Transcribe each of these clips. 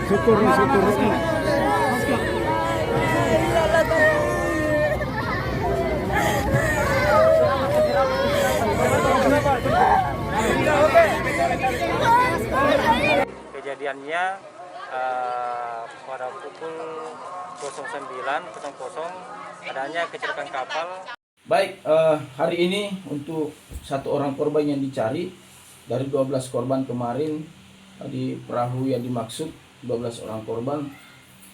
Syukur. Kejadiannya pada pukul 09.00 adanya kecelakaan kapal. Baik, hari ini untuk satu orang korban yang dicari dari 12 korban kemarin di perahu yang dimaksud 12 orang korban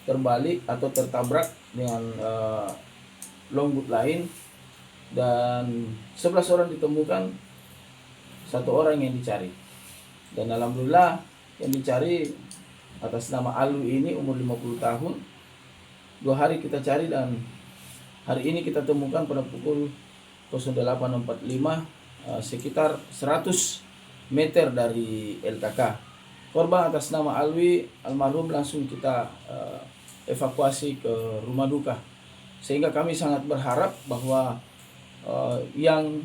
terbalik atau tertabrak dengan longboat lain dan 11 orang ditemukan, satu orang yang dicari. Dan alhamdulillah yang dicari atas nama Alu ini umur 50 tahun. 2 hari kita cari dan hari ini kita temukan pada pukul 08.45 sekitar 100 meter dari LKK. Korban atas nama Alwi almarhum langsung kita evakuasi ke rumah duka. Sehingga kami sangat berharap bahwa yang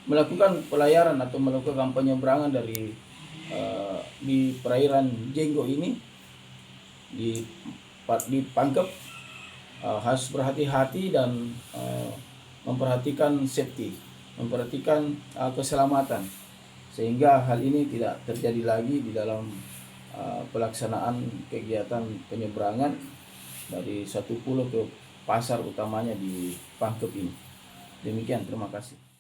melakukan pelayaran atau melakukan penyeberangan dari di perairan Jenggo ini dipangkep harus berhati-hati dan memperhatikan safety, memperhatikan keselamatan sehingga hal ini tidak terjadi lagi di dalam pelaksanaan kegiatan penyeberangan dari satu pulau ke pasar utamanya di Pangkep ini. Demikian, terima kasih.